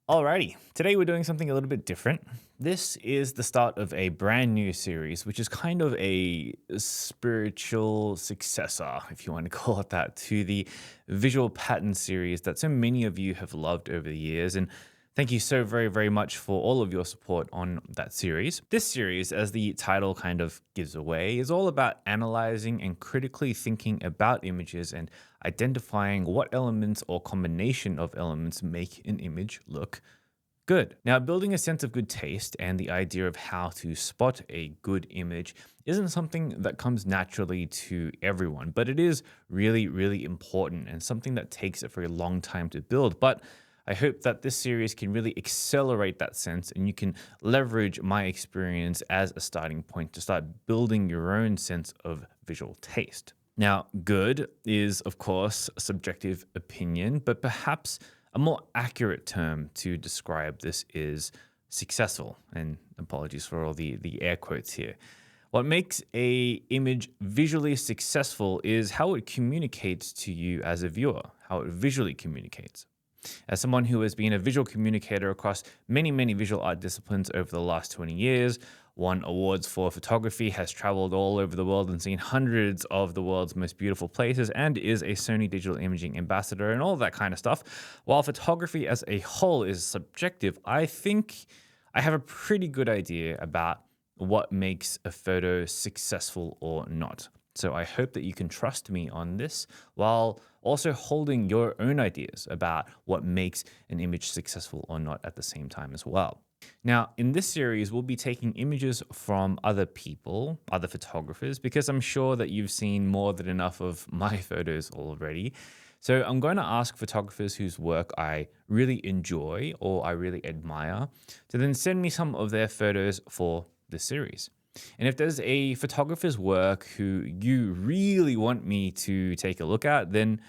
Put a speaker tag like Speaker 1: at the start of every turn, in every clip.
Speaker 1: Alrighty, today we're doing something a little bit different. This is the start of a brand new series, which is kind of a spiritual successor, if you want to call it that, to the visual pattern series that so many of you have loved over the years. And thank you so very much for all of your support on that series. This series, as the title kind of gives away, is all about analyzing and critically thinking about images and identifying what elements or combination of elements make an image look good. Now, building a sense of good taste and the idea of how to spot a good image isn't something that comes naturally to everyone, but it is really important and something that takes a very long time to build. But I hope that this series can really accelerate that sense and you can leverage my experience as a starting point to start building your own sense of visual taste. Now, good is, of course, a subjective opinion, but perhaps a more accurate term to describe this is successful. And apologies for all the air quotes here. What makes a image visually successful is how it communicates to you as a viewer, how it visually communicates. As someone who has been a visual communicator across many visual art disciplines over the last 20 years, won awards for photography, has traveled all over the world and seen hundreds of the world's most beautiful places, and is a Sony digital imaging ambassador and all that kind of stuff. While photography as a whole is subjective, I think I have a pretty good idea about what makes a photo successful or not. So I hope that you can trust me on this while also holding your own ideas about what makes an image successful or not at the same time as well. Now, in this series, we'll be taking images from other people, other photographers, because I'm sure that you've seen more than enough of my photos already. So I'm going to ask photographers whose work I really enjoy or I really admire to then send me some of their photos for this series. And if there's a photographer's work who you really want me to take a look at, then,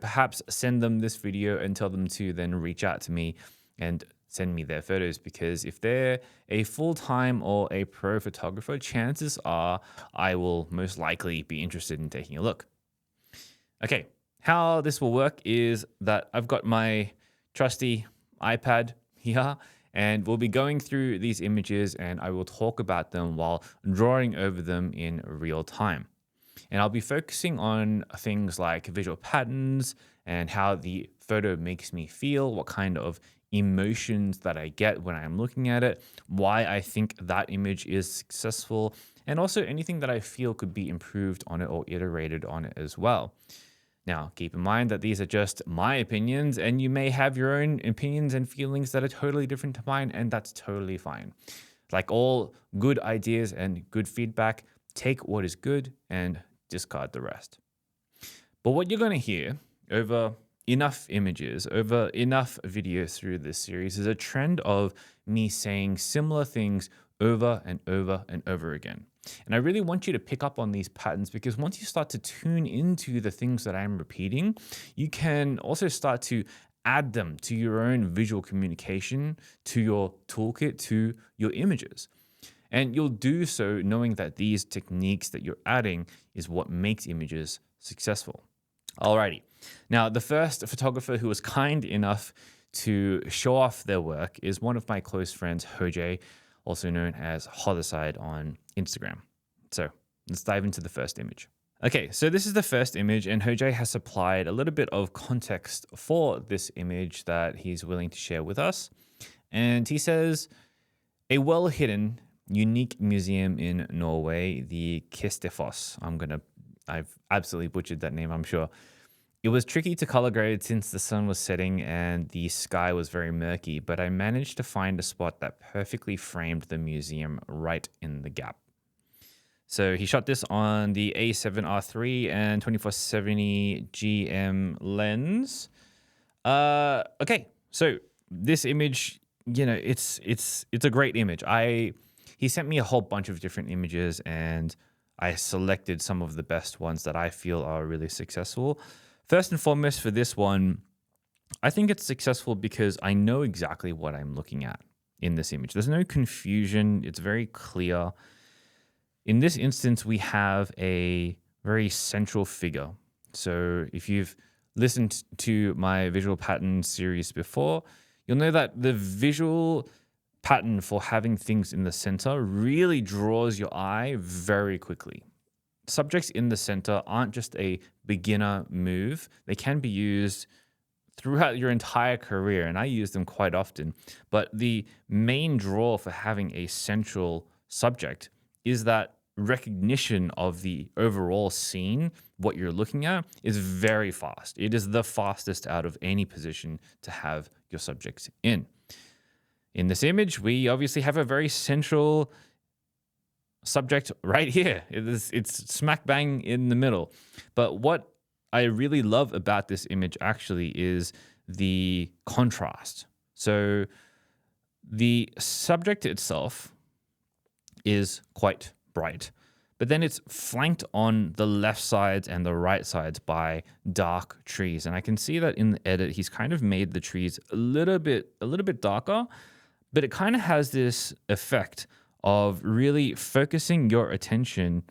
Speaker 1: perhaps send them this video and tell them to then reach out to me and send me their photos, because if they're a full-time or a pro photographer, chances are I will most likely be interested in taking a look. Okay, how this will work is that I've got my trusty iPad here, and we'll be going through these images and I will talk about them while drawing over them in real time. And I'll be focusing on things like visual patterns and how the photo makes me feel, what kind of emotions that I get when I'm looking at it, why I think that image is successful, and also anything that I feel could be improved on it or iterated on it as well. Now, keep in mind that these are just my opinions, and you may have your own opinions and feelings that are totally different to mine, and that's totally fine. Like all good ideas and good feedback, take what is good and discard the rest. But what you're going to hear over enough images, over enough videos through this series is a trend of me saying similar things over and over again. And I really want you to pick up on these patterns, because once you start to tune into the things that I'm repeating, you can also start to add them to your own visual communication, to your toolkit, to your images. And you'll do so knowing that these techniques that you're adding is what makes images successful. Alrighty. Now, the first photographer who was kind enough to show off their work is one of my close friends, Hoj, also known as Holocide on Instagram. So let's dive into the first image. Okay, so this is the first image, and Hoj has supplied a little bit of context for this image that he's willing to share with us. And he says, a well-hidden, unique museum in Norway, the Kistefos. I've absolutely butchered that name, I'm sure. It was tricky to color grade since the sun was setting and the sky was very murky, but I managed to find a spot that perfectly framed the museum right in the gap. So he shot this on the A7R3 and 2470 GM lens. Okay, so this image, it's a great image. He sent me a whole bunch of different images, and I selected some of the best ones that I feel are really successful. First and foremost for this one, I think it's successful because I know exactly what I'm looking at in this image. There's no confusion. It's very clear. In this instance, we have a very central figure. So if you've listened to my visual pattern series before, you'll know that the visual pattern for having things in the center really draws your eye very quickly. Subjects in the center aren't just a beginner move. They can be used throughout your entire career, and I use them quite often. But the main draw for having a central subject is that recognition of the overall scene, what you're looking at, is very fast. It is the fastest out of any position to have your subjects in. In this image, we obviously have a very central subject right here. It's smack bang in the middle. But what I really love about this image actually is the contrast. So the subject itself is quite bright, but then it's flanked on the left sides and the right sides by dark trees. And I can see that in the edit, he's kind of made the trees a little bit darker, but it kind of has this effect of really focusing your attention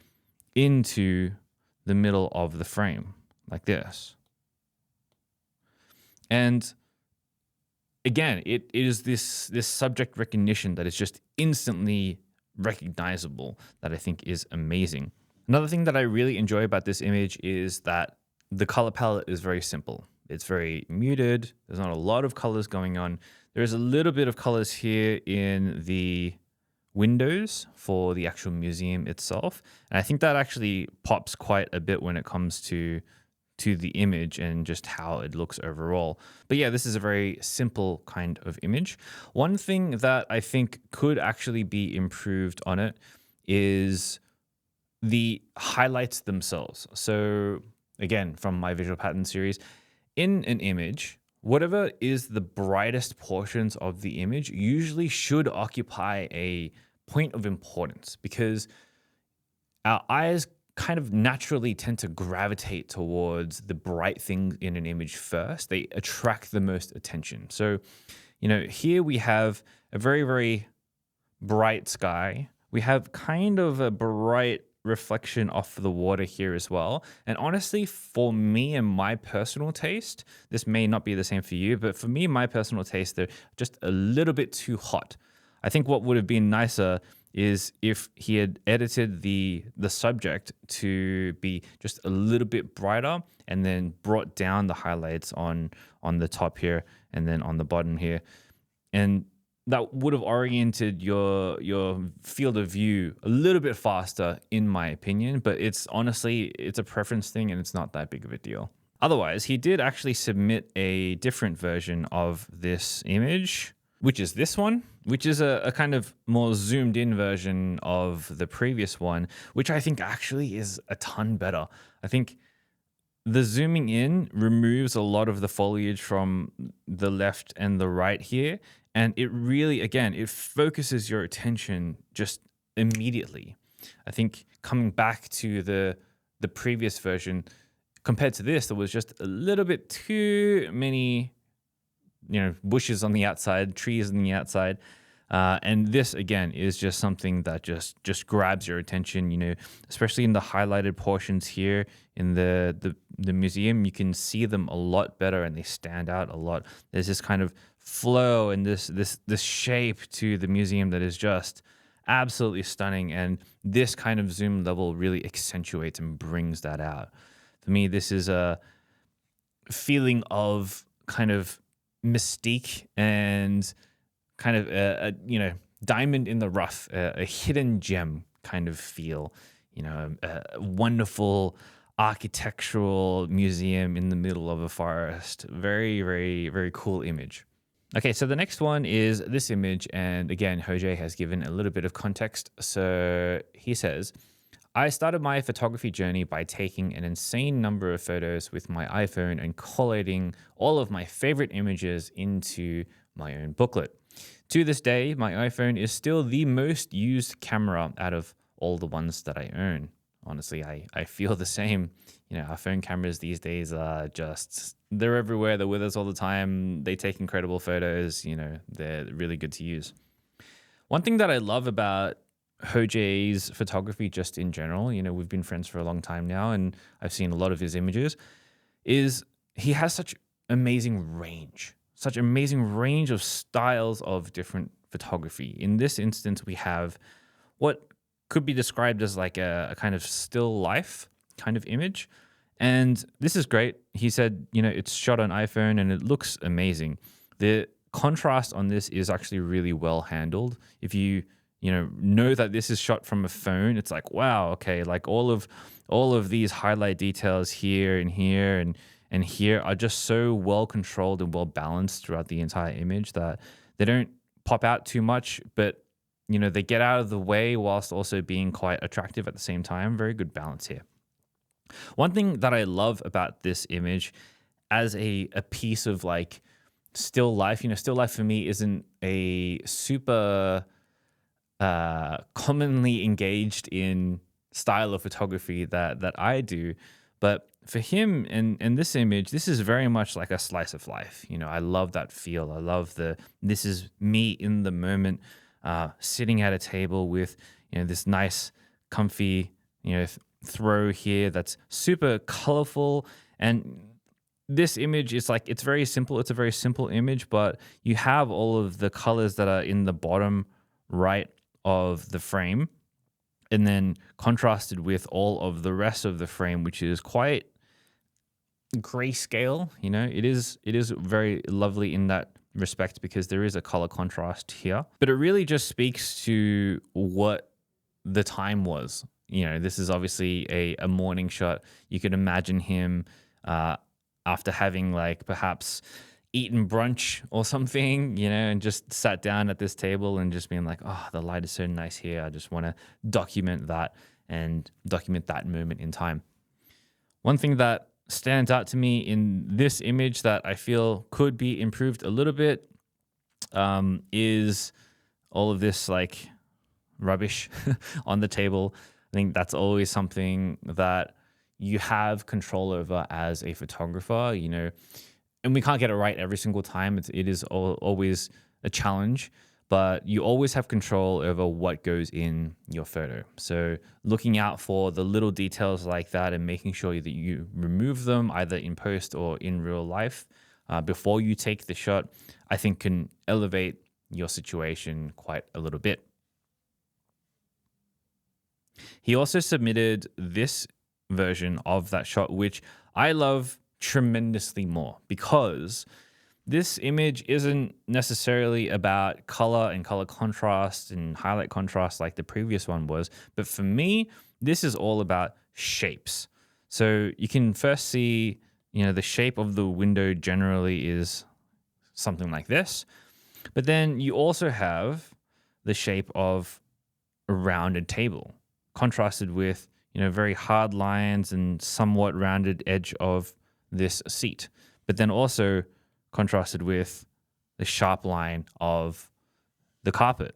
Speaker 1: into the middle of the frame, like this. And again, it is this subject recognition that is just instantly recognizable that I think is amazing. Another thing that I really enjoy about this image is that the color palette is very simple. It's very muted. There's not a lot of colors going on. There's a little bit of colors here in the windows for the actual museum itself. And I think that actually pops quite a bit when it comes to the image and just how it looks overall. But yeah, this is a very simple kind of image. One thing that I think could actually be improved on it is the highlights themselves. So again, from my visual pattern series, in an image, whatever is the brightest portions of the image usually should occupy a point of importance, because our eyes kind of naturally tend to gravitate towards the bright things in an image first. They attract the most attention. So, here we have a very, very bright sky. We have kind of a bright reflection off the water here as well. And honestly, for me and my personal taste, this may not be the same for you, but for me, my personal taste, they're just a little bit too hot. I think what would have been nicer is if he had edited the subject to be just a little bit brighter and then brought down the highlights on the top here and then on the bottom here. And that would have oriented your field of view a little bit faster, in my opinion. But it's a preference thing, and it's not that big of a deal. Otherwise, he did actually submit a different version of this image, which is this one, which is a kind of more zoomed in version of the previous one, which I think actually is a ton better. I think the zooming in removes a lot of the foliage from the left and the right here. And it really, again, it focuses your attention just immediately. I think coming back to the previous version, compared to this, there was just a little bit too many bushes on the outside, trees on the outside. And this, again, is just something that just grabs your attention, especially in the highlighted portions here in the museum. You can see them a lot better and they stand out a lot. There's this kind of flow and this shape to the museum that is just absolutely stunning. And this kind of zoom level really accentuates and brings that out. For me, this is a feeling of kind of mystique and kind of a diamond in the rough, a hidden gem kind of feel, a wonderful architectural museum in the middle of a forest. Very, very, very cool image. Okay, so the next one is this image, and again, Jose has given a little bit of context. So he says, I started my photography journey by taking an insane number of photos with my iPhone and collating all of my favorite images into my own booklet. To this day, my iPhone is still the most used camera out of all the ones that I own. Honestly, I feel the same. Our phone cameras these days are they're everywhere. They're with us all the time. They take incredible photos. They're really good to use. One thing that I love about Jose's photography just in general, we've been friends for a long time now, and I've seen a lot of his images, is he has such amazing range. such amazing range of styles of different photography. In this instance, we have what could be described as like a kind of still life kind of image. And this is great. He said, it's shot on iPhone and it looks amazing. The contrast on this is actually really well handled. If you know that this is shot from a phone, it's like, wow, okay, like all of these highlight details here and here and here are just so well controlled and well balanced throughout the entire image that they don't pop out too much, but they get out of the way whilst also being quite attractive at the same time. Very good balance here. One thing that I love about this image as a piece of like still life, still life for me isn't a super commonly engaged in style of photography that I do. But for him and this image, this is very much like a slice of life. I love that feel. I love this is me in the moment, sitting at a table with, this nice, comfy, throw here that's super colorful. And this image is like, it's very simple. It's a very simple image, but you have all of the colors that are in the bottom right of the frame and then contrasted with all of the rest of the frame, which is quite grayscale. It is very lovely in that respect because there is a color contrast here, but it really just speaks to what the time was. This is obviously a morning shot. You could imagine him after having like perhaps eaten brunch or something, and just sat down at this table and just being like, oh, the light is so nice here. I just want to document that and document that moment in time. One thing that stands out to me in this image that I feel could be improved a little bit is all of this like rubbish on the table. I think that's always something that you have control over as a photographer, and we can't get it right every single time. It is always a challenge, but you always have control over what goes in your photo. So looking out for the little details like that and making sure that you remove them either in post or in real life before you take the shot, I think can elevate your situation quite a little bit. He also submitted this version of that shot, which I love tremendously more because this image isn't necessarily about color and color contrast and highlight contrast like the previous one was. But for me, this is all about shapes. So you can first see, the shape of the window generally is something like this. But then you also have the shape of a rounded table contrasted with, very hard lines and somewhat rounded edge of this seat. But then also contrasted with the sharp line of the carpet.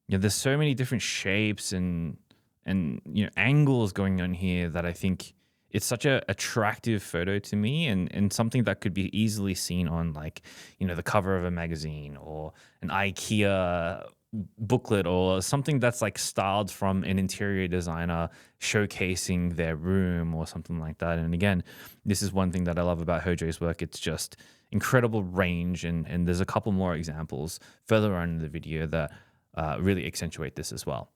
Speaker 1: There's so many different shapes and angles going on here that I think it's such a attractive photo to me and something that could be easily seen on like, the cover of a magazine or an IKEA booklet or something that's like styled from an interior designer showcasing their room or something like that. And again, this is one thing that I love about Hojo's work. It's just incredible range and there's a couple more examples further on in the video that really accentuate this as well.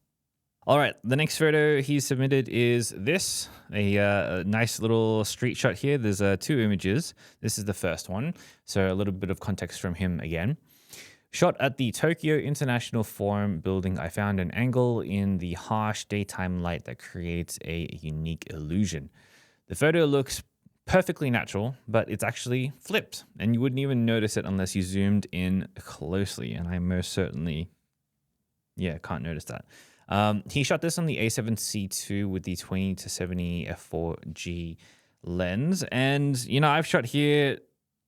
Speaker 1: All right, the next photo he submitted is this, a nice little street shot here. There's two images. This is the first one. So a little bit of context from him again. Shot at the Tokyo International Forum building, I found an angle in the harsh daytime light that creates a unique illusion. The photo looks perfectly natural, but it's actually flipped, and you wouldn't even notice it unless you zoomed in closely, and I most certainly, can't notice that. He shot this on the A7C II with the 20-70 f4G lens, and, I've shot here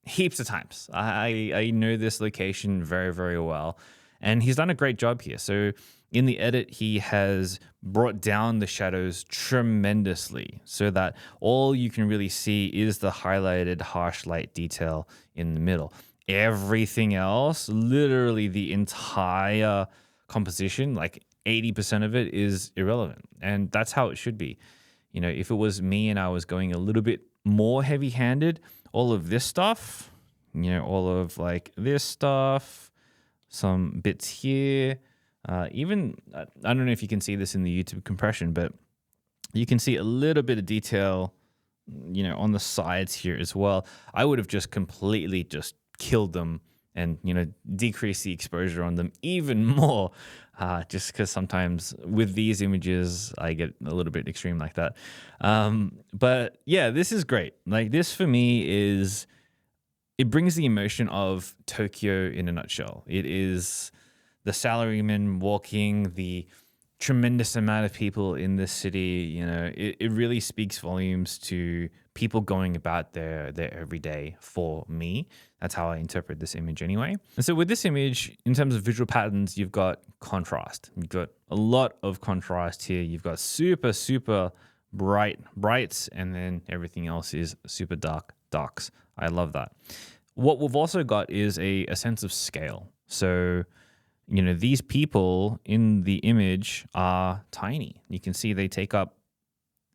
Speaker 1: heaps of times. I know this location very, very well. And he's done a great job here. So in the edit, he has brought down the shadows tremendously so that all you can really see is the highlighted harsh light detail in the middle. Everything else, literally the entire composition, like 80% of it is irrelevant. And that's how it should be. If it was me and I was going a little bit more heavy-handed, all of this stuff, all of like this stuff, some bits here. Even, I don't know if you can see this in the YouTube compression, but you can see a little bit of detail, on the sides here as well. I would have just completely just killed them and, decrease the exposure on them even more, just because sometimes with these images, I get a little bit extreme like that. But yeah, this is great. Like this for me it brings the emotion of Tokyo in a nutshell. It is the salaryman walking, the tremendous amount of people in this city. It really speaks volumes to people going about their everyday for me. That's how I interpret this image anyway. And so with this image, in terms of visual patterns, you've got contrast. You've got a lot of contrast here. You've got super, super brights, and then everything else is super darks. I love that. What we've also got is a sense of scale. So, these people in the image are tiny. You can see they take up,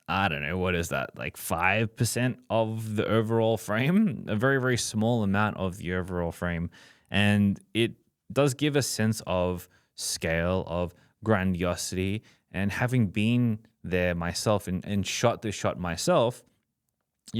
Speaker 1: I don't know, what is that, like 5% of the overall frame? A very, very small amount of the overall frame. And it does give a sense of scale, of grandiosity. And having been there myself and shot this shot myself,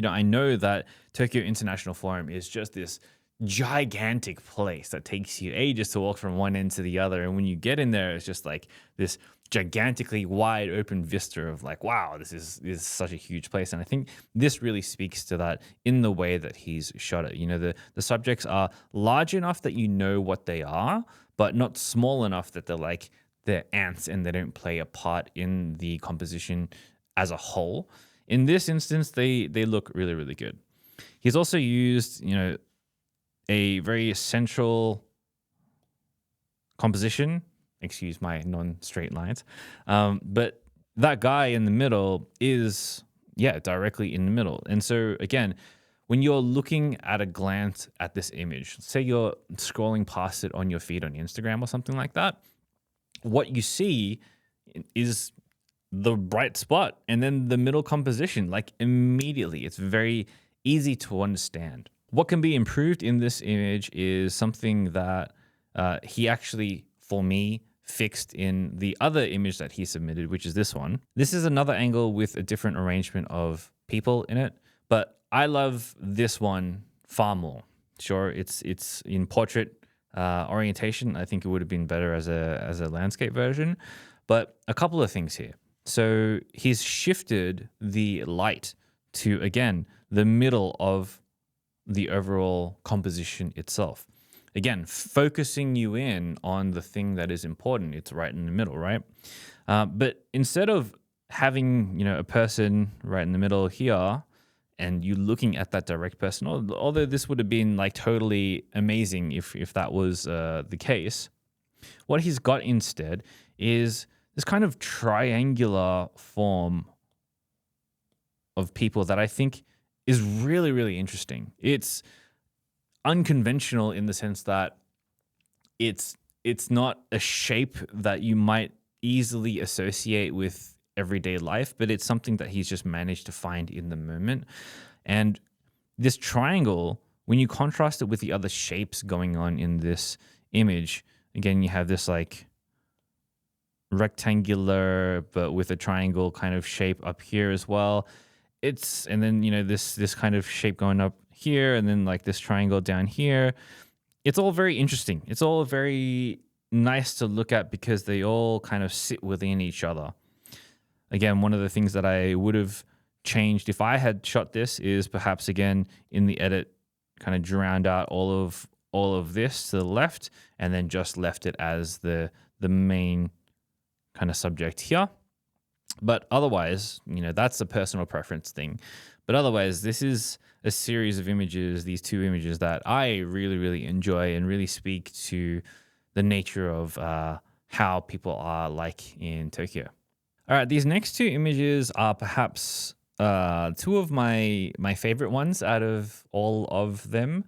Speaker 1: I know that Tokyo International Forum is just this gigantic place that takes you ages to walk from one end to the other. And when you get in there, it's just like this gigantically wide open vista of like, wow, this is such a huge place. And I think this really speaks to that in the way that he's shot it. The subjects are large enough that you know what they are, but not small enough that they're ants and they don't play a part in the composition as a whole. In this instance, they look really, really good. He's also used, a very central composition. Excuse my non-straight lines. But that guy in the middle is, directly in the middle. And so again, when you're looking at a glance at this image, say you're scrolling past it on your feed on Instagram or something like that, what you see is the bright spot and then the middle composition, like immediately. It's very easy to understand. What can be improved in this image is something that he actually, for me, fixed in the other image that he submitted, which is this one. This is another angle with a different arrangement of people in it, but I love this one far more. Sure, it's in portrait orientation. I think it would have been better as a landscape version, but a couple of things here. So he's shifted the light to, again, the middle of the overall composition itself. Again, focusing you in on the thing that is important. It's right in the middle, right? But instead of having, a person right in the middle here and you looking at that direct person, although this would have been like totally amazing if that was the case, what he's got instead is this kind of triangular form of people that I think is really, really interesting. It's unconventional in the sense that it's not a shape that you might easily associate with everyday life, but it's something that he's just managed to find in the moment. And this triangle, when you contrast it with the other shapes going on in this image, again, you have this like rectangular, but with a triangle kind of shape up here as well. And then, this kind of shape going up here, and then like this triangle down here. It's all very interesting. It's all very nice to look at because they all kind of sit within each other. Again, one of the things that I would have changed if I had shot this is perhaps, again, in the edit, kind of drowned out all of this to the left and then just left it as the main kind of subject here. But otherwise, that's a personal preference thing. But otherwise, this is a series of images, these two images that I really, really enjoy and really speak to the nature of how people are like in Tokyo. All right, these next two images are perhaps two of my favorite ones out of all of them.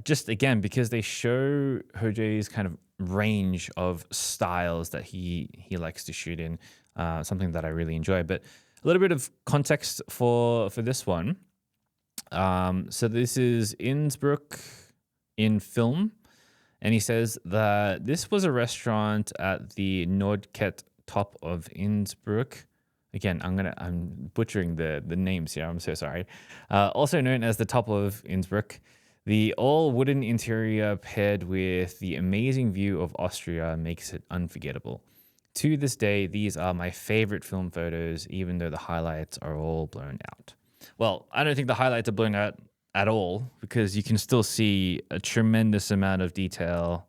Speaker 1: Just again, because they show Hojo's kind of range of styles that he likes to shoot in, something that I really enjoy. But a little bit of context for this one. So this is Innsbruck in film. And he says that this was a restaurant at the Nordket top of Innsbruck. Again, I'm butchering the names here. I'm so sorry. Also known as the top of Innsbruck. The all wooden interior paired with the amazing view of Austria makes it unforgettable. To this day, these are my favorite film photos, even though the highlights are all blown out. Well, I don't think the highlights are blown out at all because you can still see a tremendous amount of detail.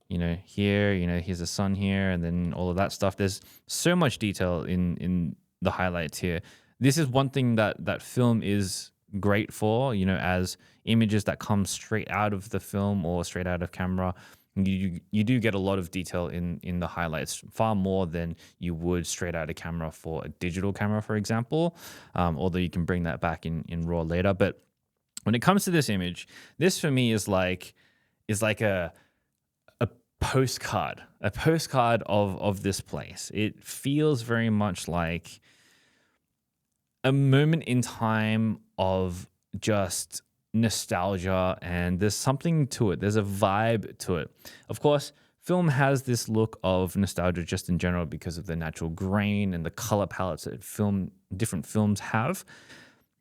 Speaker 1: Here, here's the sun here, and then all of that stuff. There's so much detail in the highlights here. This is one thing that film is great for, as images that come straight out of the film or straight out of camera. You do get a lot of detail in the highlights, far more than you would straight out of camera for a digital camera, for example. Although you can bring that back in RAW later. But when it comes to this image, this for me is like a postcard of this place. It feels very much like a moment in time of just nostalgia, and there's something to it. There's a vibe to it. Of course, film has this look of nostalgia just in general because of the natural grain and the color palettes that different films have.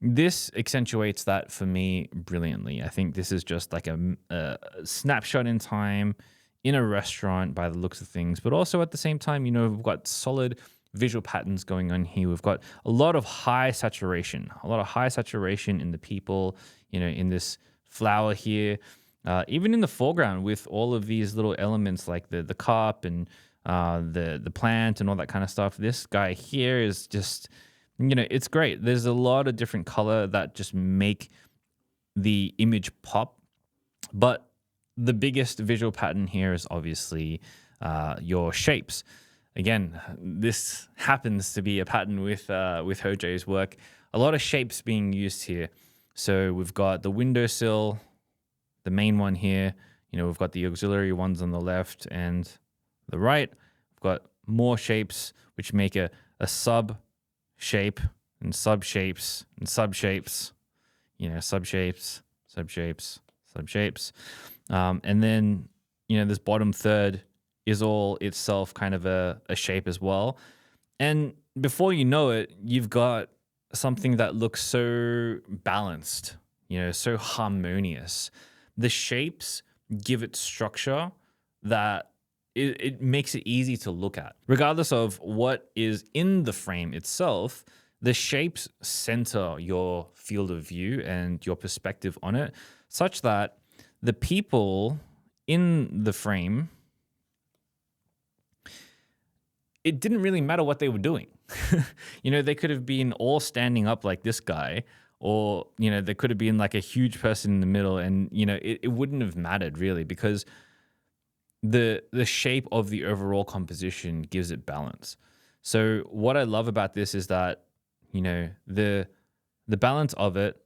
Speaker 1: This accentuates that for me brilliantly. I think this is just like a snapshot in time in a restaurant by the looks of things, but also at the same time, we've got solid visual patterns going on here. We've got a lot of high saturation in the people, in this flower here, even in the foreground with all of these little elements like the cup and the plant and all that kind of stuff. This guy here is just, it's great. There's a lot of different color that just make the image pop, but the biggest visual pattern here is obviously your shapes. Again, this happens to be a pattern with Hojo's work. A lot of shapes being used here. So we've got the windowsill, the main one here. We've got the auxiliary ones on the left and the right. We've got more shapes which make a sub shape and sub shapes and sub shapes. Sub shapes, sub shapes, sub shapes. And then, this bottom third is all itself kind of a shape as well. And before you know it, you've got something that looks so balanced, so harmonious. The shapes give it structure that it makes it easy to look at. Regardless of what is in the frame itself, the shapes center your field of view and your perspective on it, such that the people in the frame, it didn't really matter what they were doing. They could have been all standing up like this guy, or, there could have been like a huge person in the middle, and, it wouldn't have mattered really because the shape of the overall composition gives it balance. So what I love about this is that, the balance of it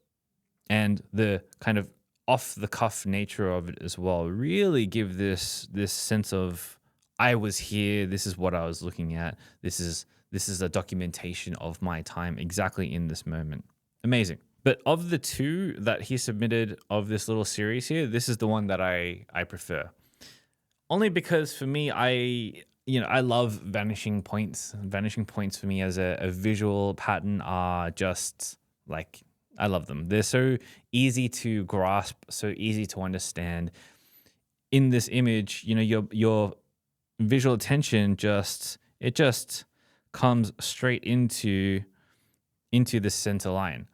Speaker 1: and the kind of off the cuff nature of it as well really give this sense of, I was here, this is what I was looking at, this is a documentation of my time exactly in this moment. Amazing. But of the two that he submitted of this little series here, this is the one that I prefer. Only because for me, I love vanishing points. Vanishing points for me as a visual pattern are just like, I love them. They're so easy to grasp, so easy to understand. In this image, your visual attention just comes straight into the center line.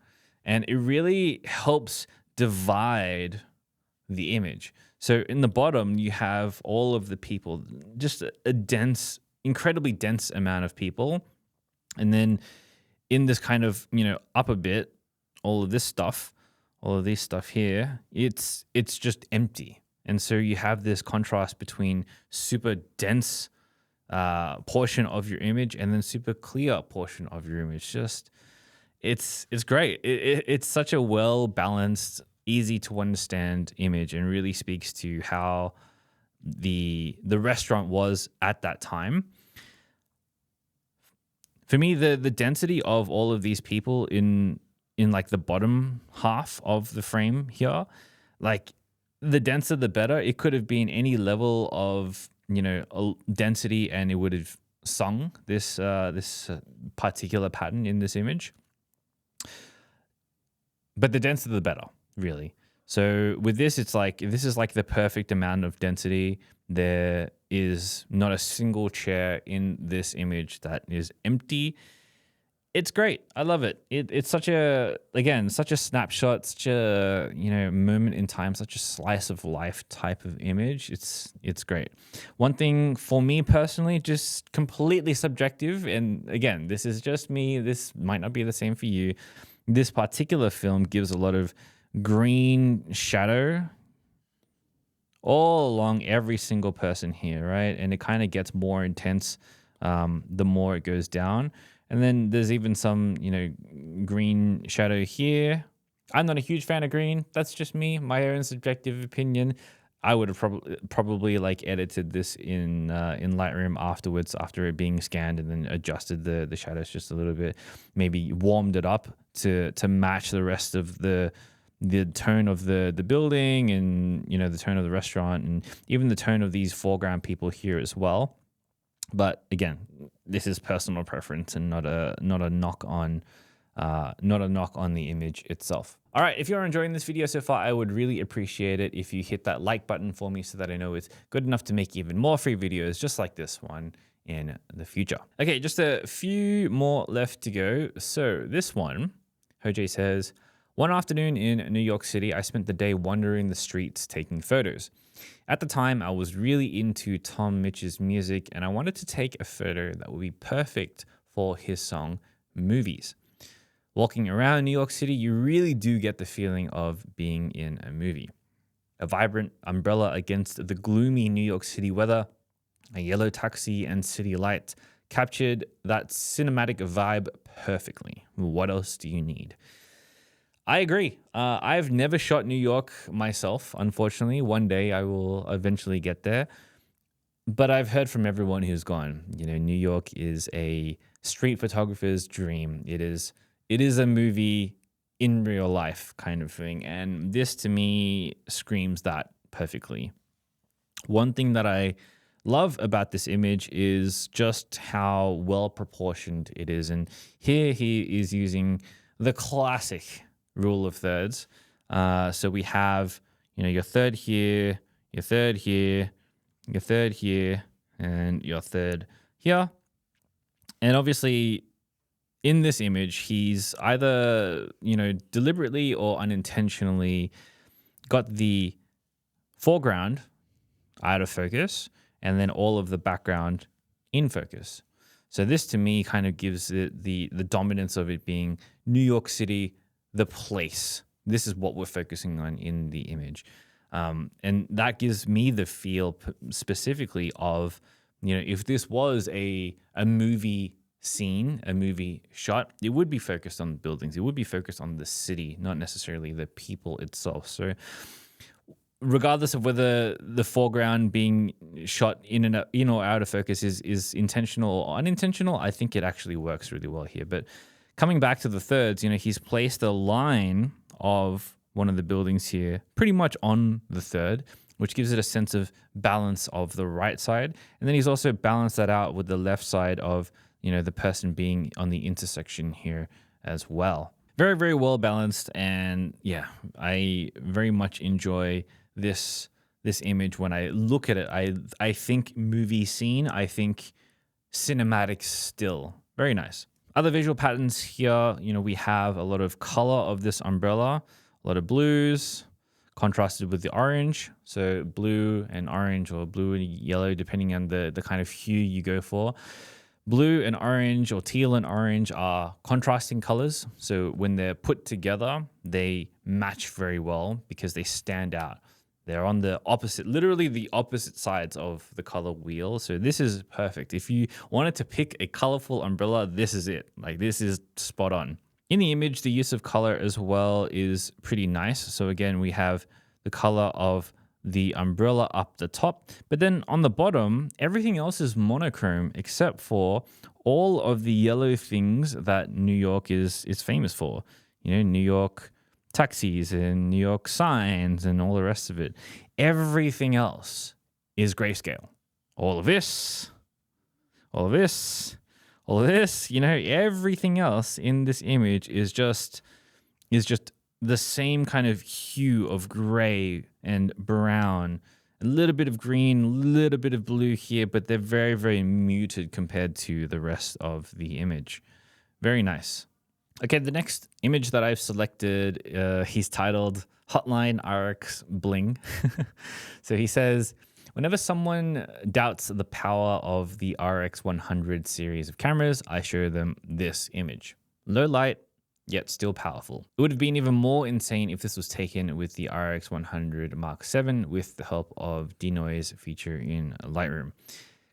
Speaker 1: And it really helps divide the image. So in the bottom, you have all of the people, just a dense, incredibly dense amount of people. And then in this kind of, up a bit, all of this stuff here, it's just empty. And so you have this contrast between super dense portion of your image and then super clear portion of your image. Just, it's great. It's such a well-balanced, easy to understand image, and really speaks to how the restaurant was at that time. For me, the density of all of these people in in like the bottom half of the frame here, like the denser the better. It could have been any level of, density, and it would have sung this particular pattern in this image. But the denser the better, really. So with this, it's like, this is like the perfect amount of density. There is not a single chair in this image that is empty. It's great. I love it. It's such a snapshot, such a, moment in time, such a slice of life type of image. It's great. One thing for me personally, just completely subjective. And again, this is just me. This might not be the same for you. This particular film gives a lot of green shadow all along every single person here, right? And it kind of gets more intense the more it goes down. And then there's even some, green shadow here. I'm not a huge fan of green. That's just me, my own subjective opinion. I would have probably like edited this in Lightroom afterwards, after it being scanned, and then adjusted the shadows just a little bit, maybe warmed it up to match the rest of the tone of the building, and the tone of the restaurant, and even the tone of these foreground people here as well. But again, this is personal preference and not a knock on the image itself. All right, if you're enjoying this video so far, I would really appreciate it if you hit that like button for me, so that I know it's good enough to make even more free videos just like this one in the future. Okay, just a few more left to go. So this one, Jose says, one afternoon in New York City, I spent the day wandering the streets taking photos. At the time, I was really into Tom Mitchell's music, and I wanted to take a photo that would be perfect for his song, Movies. Walking around New York City, you really do get the feeling of being in a movie. A vibrant umbrella against the gloomy New York City weather, a yellow taxi and city lights captured that cinematic vibe perfectly. What else do you need? I agree. I've never shot New York myself, unfortunately. One day I will eventually get there. But I've heard from everyone who's gone, New York is a street photographer's dream. It is a movie in real life kind of thing. And this to me screams that perfectly. One thing that I love about this image is just how well proportioned it is. And here he is using the classic rule of thirds. So we have, your third here, your third here, your third here, and your third here. And obviously in this image, he's either, deliberately or unintentionally got the foreground out of focus and then all of the background in focus. So this to me kind of gives it the dominance of it being New York City, the place. This is what we're focusing on in the image. And that gives me the feel specifically of, if this was a movie scene, a movie shot, it would be focused on buildings. It would be focused on the city, not necessarily the people itself. So regardless of whether the foreground being shot in or out of focus is intentional or unintentional, I think it actually works really well here. But coming back to the thirds, he's placed a line of one of the buildings here pretty much on the third, which gives it a sense of balance of the right side. And then he's also balanced that out with the left side of, the person being on the intersection here as well. Very, very well balanced. And yeah, I very much enjoy this image. When I look at it, I think movie scene, I think cinematic still. Very nice. Other visual patterns here, we have a lot of color of this umbrella, a lot of blues contrasted with the orange. So blue and orange, or blue and yellow, depending on the kind of hue you go for. Blue and orange, or teal and orange, are contrasting colors. So when they're put together, they match very well because they stand out. They're on the opposite, literally the opposite sides of the color wheel. So this is perfect. If you wanted to pick a colorful umbrella, this is it. Like, this is spot on. In the image, the use of color as well is pretty nice. So again, we have the color of the umbrella up the top, but then on the bottom, everything else is monochrome except for all of the yellow things that New York is famous for. New York taxis and New York signs and all the rest of it. Everything else is grayscale. All of this, all of this, all of this, everything else in this image is just the same kind of hue of gray and brown, a little bit of green, a little bit of blue here, but they're very, very muted compared to the rest of the image. Very nice. Okay, the next image that I've selected, he's titled Hotline RX Bling. So he says, whenever someone doubts the power of the RX 100 series of cameras, I show them this image. Low light, yet still powerful. It would have been even more insane if this was taken with the RX 100 Mark 7 with the help of denoise feature in Lightroom.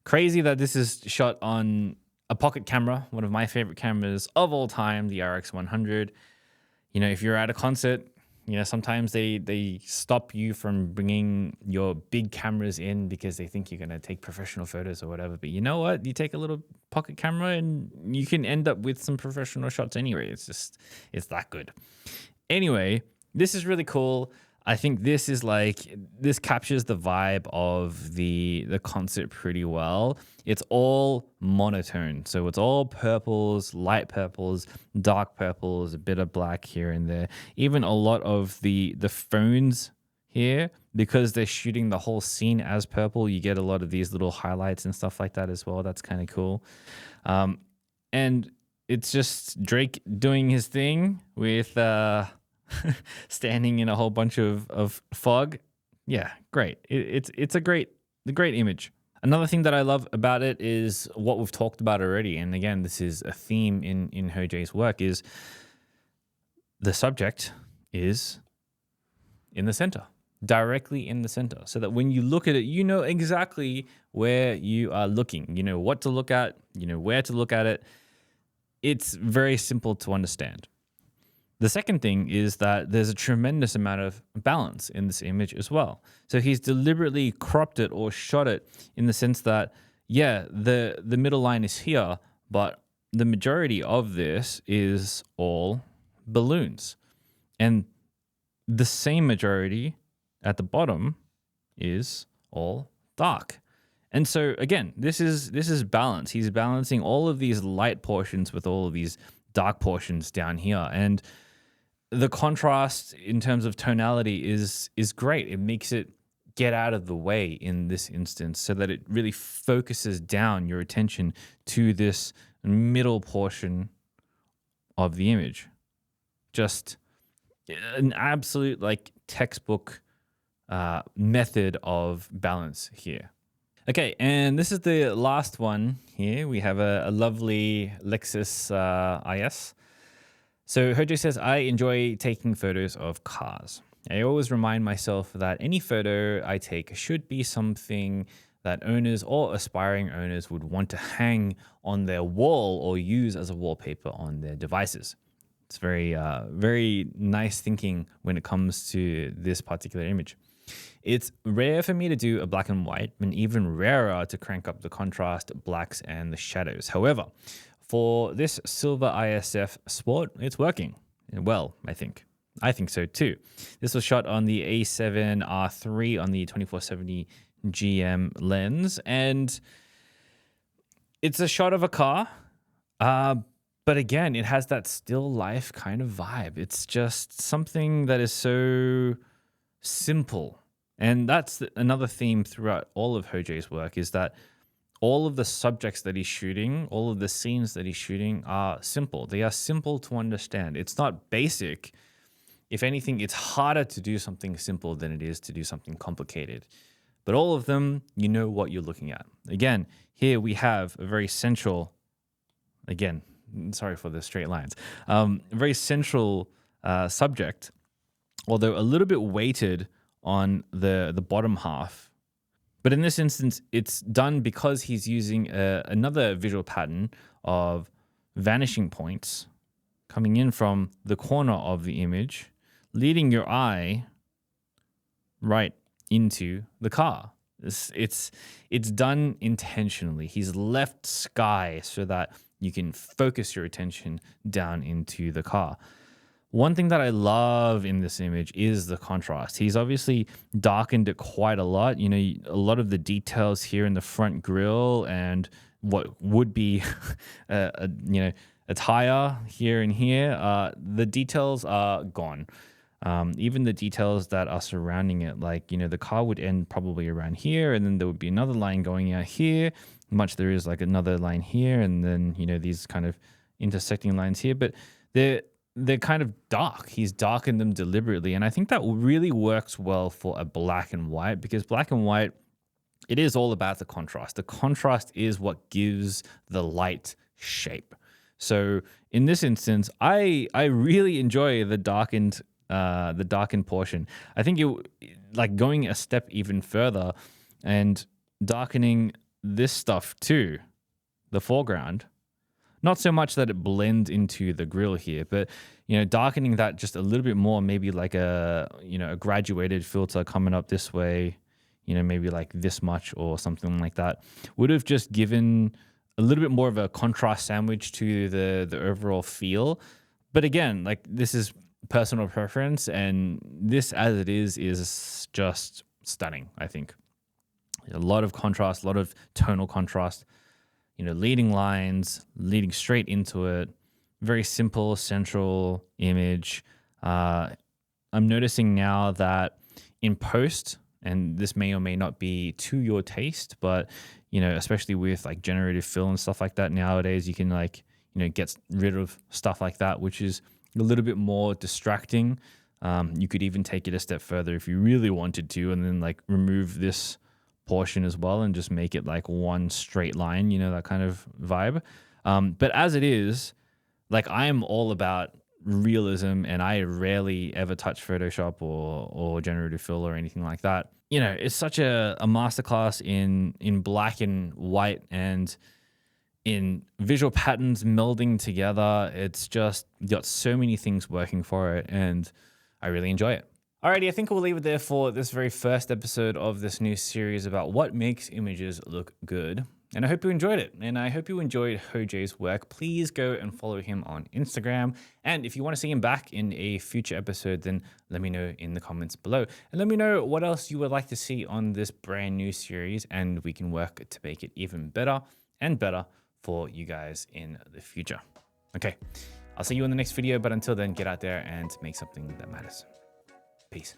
Speaker 1: Crazy that this is shot on a pocket camera, one of my favorite cameras of all time, the RX 100. If you're at a concert, sometimes they stop you from bringing your big cameras in because they think you're going to take professional photos or whatever. But you know what? You take a little pocket camera and you can end up with some professional shots anyway. It's that good. Anyway, this is really cool. I think this captures the vibe of the concert pretty well. It's all monotone. So it's all purples, light purples, dark purples, a bit of black here and there. Even a lot of the phones here, because they're shooting the whole scene as purple, you get a lot of these little highlights and stuff like that as well. That's kind of cool. And it's just Drake doing his thing with standing in a whole bunch of fog. Yeah, great. It's a great image. Another thing that I love about it is what we've talked about already. And again, this is a theme in Ho-Jae's work, is the subject is in the center, directly in the center. So that when you look at it, you know exactly where you are looking. You know what to look at, where to look at it. It's very simple to understand. The second thing is that there's a tremendous amount of balance in this image as well. So he's deliberately cropped it or shot it in the sense that, the middle line is here, but the majority of this is all balloons. And the same majority at the bottom is all dark. And so again, this is balance. He's balancing all of these light portions with all of these dark portions down here. And the contrast in terms of tonality is great. It makes it get out of the way in this instance so that it really focuses down your attention to this middle portion of the image. Just an absolute textbook method of balance here. Okay, and this is the last one here. We have a lovely Lexus IS. So Ho-Jae says, I enjoy taking photos of cars. I always remind myself that any photo I take should be something that owners or aspiring owners would want to hang on their wall or use as a wallpaper on their devices. It's very, very nice thinking when it comes to this particular image. It's rare for me to do a black and white, and even rarer to crank up the contrast, blacks, and the shadows. However, for this silver ISF Sport, it's working well, I think. I think so too. This was shot on the A7R3 on the 2470 GM lens, and it's a shot of a car, but again, it has that still life kind of vibe. It's just something that is so simple. And that's another theme throughout all of Ho-Jae's work, is that all of the subjects that he's shooting, all of the scenes that he's shooting are simple. They are simple to understand. It's not basic. If anything, it's harder to do something simple than it is to do something complicated. But all of them, you know what you're looking at. Again, here we have a very central, again, sorry for the straight lines, very central subject, although a little bit weighted on the bottom half. But in this instance, it's done because he's using another visual pattern of vanishing points coming in from the corner of the image, leading your eye right into the car. It's done intentionally. He's left sky so that you can focus your attention down into the car. One thing that I love in this image is the contrast. He's obviously darkened it quite a lot. You know, a lot of the details here in the front grille and what would be, a tire here and here. The details are gone. Even the details that are surrounding it, like, the car would end probably around here, and then there would be another line going out here. Much there is like another line here, and then, these kind of intersecting lines here. But they're kind of dark. He's darkened them deliberately. And I think that really works well for a black and white, because black and white, it is all about the contrast. The contrast is what gives the light shape. So in this instance, I really enjoy the darkened portion. I think like going a step even further and darkening this stuff too, the foreground. Not so much that it blends into the grill here, but, darkening that just a little bit more, maybe like a graduated filter coming up this way, maybe like this much or something like that, would have just given a little bit more of a contrast sandwich to the overall feel. But again, like, this is personal preference, and this as it is just stunning, I think. A lot of contrast, a lot of tonal contrast. Leading lines, leading straight into it. Very simple, central image. I'm noticing now that in post, and this may or may not be to your taste, but, especially with like generative fill and stuff like that nowadays, you can get rid of stuff like that, which is a little bit more distracting. You could even take it a step further if you really wanted to, and then like remove this portion as well and just make it like one straight line, that kind of vibe. But as it is, like, I am all about realism, and I rarely ever touch Photoshop or generative fill or anything like that. It's such a masterclass in black and white and in visual patterns melding together. It's just got so many things working for it, and I really enjoy it. Alrighty, I think we'll leave it there for this very first episode of this new series about what makes images look good. And I hope you enjoyed it. And I hope you enjoyed Hojay's work. Please go and follow him on Instagram. And if you want to see him back in a future episode, then let me know in the comments below. And let me know what else you would like to see on this brand new series, and we can work to make it even better and better for you guys in the future. Okay, I'll see you in the next video. But until then, get out there and make something that matters. Peace.